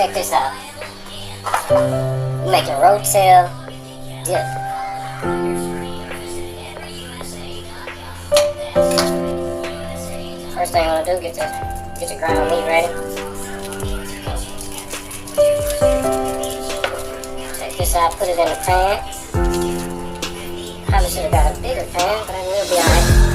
check this out. We're making Rotel dip. First thing you want to do, get your ground meat ready. Check this out, put it in the pan. Probably should have got a bigger pan, but I will be alright.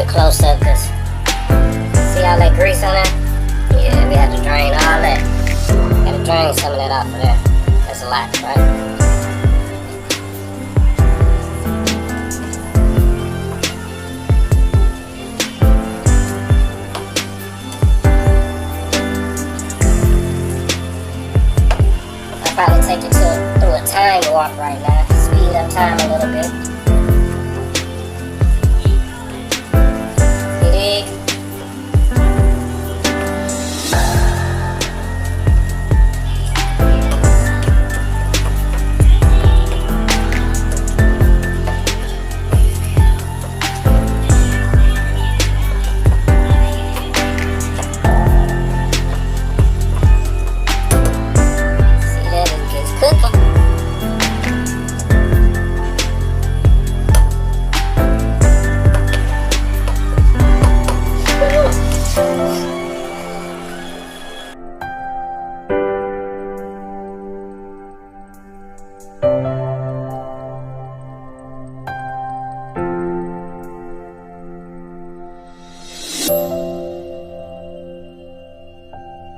Close up, cause see all that grease on there? Yeah, we have to drain all that. Gotta drain some of that off of there. That's a lot, right? I'll probably take you through a time warp right now. Speed up time a little bit.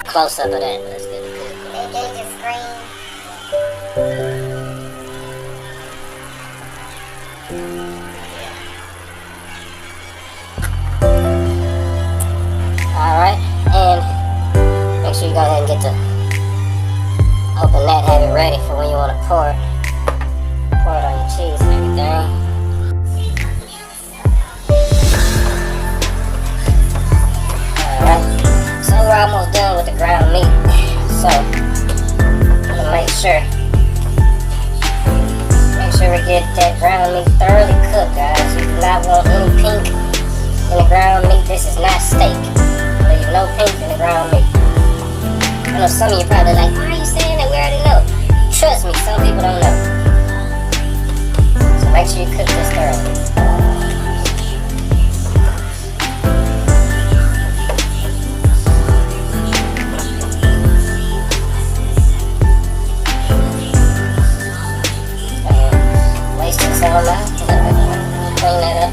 Close up of that. Let's get it good. They gave you screen. Alright, and make sure you go ahead and get to open that, have it ready for when you want to pour it. Pour it on your cheese and everything. We're almost done with the ground meat, so I'm gonna make sure we get that ground meat thoroughly cooked, guys. You do not want any pink in the ground meat. This is not steak. Leave no pink in the ground meat. I know some of you probably like, why are you saying that? We already know. Trust me, some people don't know. So make sure you cook this thoroughly. Clean that up.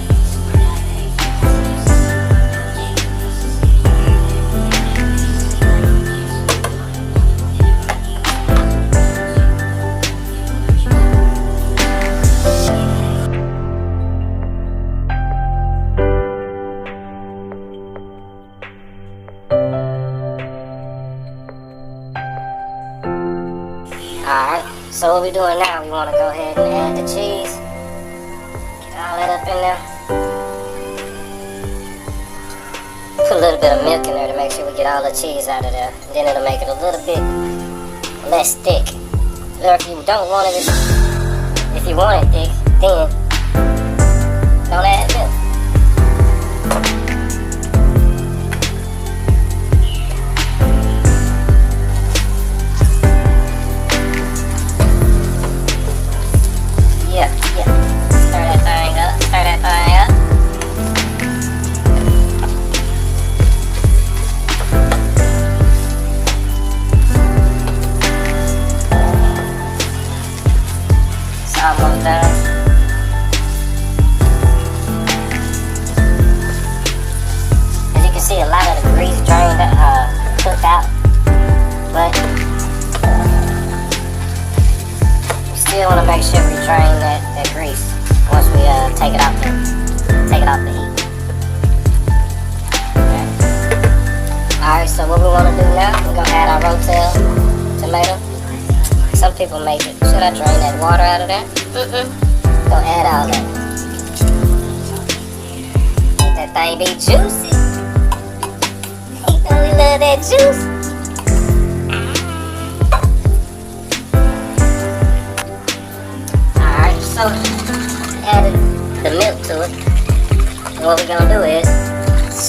Alright, so what we're doing now, we want to go ahead and add the cheese. All that up in there. Put a little bit of milk in there to make sure we get all the cheese out of there. Then it'll make it a little bit less thick. Or if you don't want it, if you want it thick, then don't add milk. Yeah. Stir that thing up. It's almost done. without. But we still want to make sure we drain that grease once we take it off the heat. Okay. Alright, so what we want to do now, we're going to add our Rotel tomato. Some people make it. Should I drain that water out of there? Gonna add all that. Make that thing be juicy. You know we love that juice. Alright, so added the milk to it. And what we're gonna do is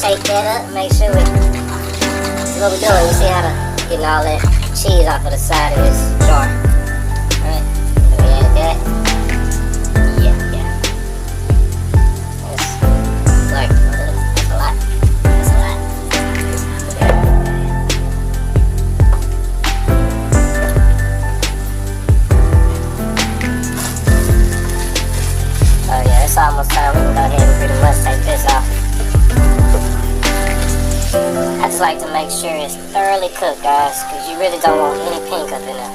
shake that up, make sure we. What we're doing, you see how to getting all that cheese off of the side of this jar. Alright, let me add that. Yeah. That's like a little, that's a lot. Oh yeah, it's almost time. We can go ahead and pretty much take this off. I just like to make sure it's thoroughly cooked, guys, because you really don't want any pink up in there.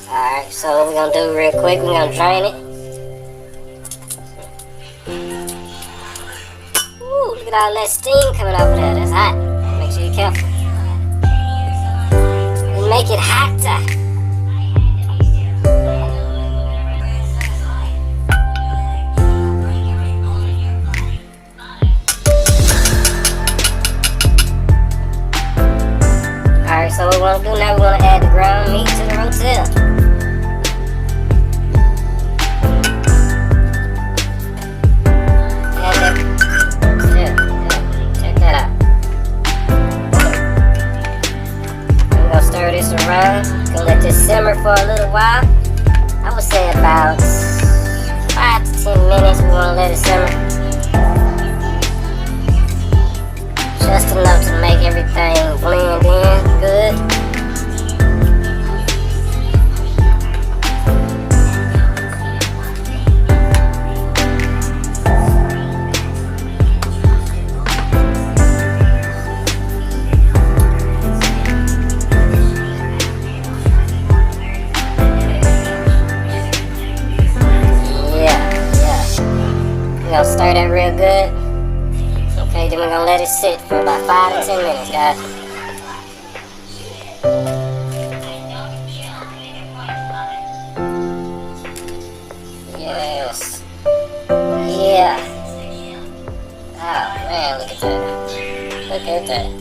Alright, so what we're going to do real quick, we're going to drain it. Ooh, look at all that steam coming over there. That's hot. Make sure you're careful. Make it hotter. Alright, so what we want to do now, we want to add the ground meat to the Rotel. Stir this around. Gonna let this simmer for a little while. I would say about 5 to 10 minutes. We wanna let it simmer. Just enough to make everything blend in good. We're gonna stir that real good. Okay, then we're gonna let it sit for about 5 to 10 minutes, guys. Yes. Yeah. Oh man, look at that. Look at that.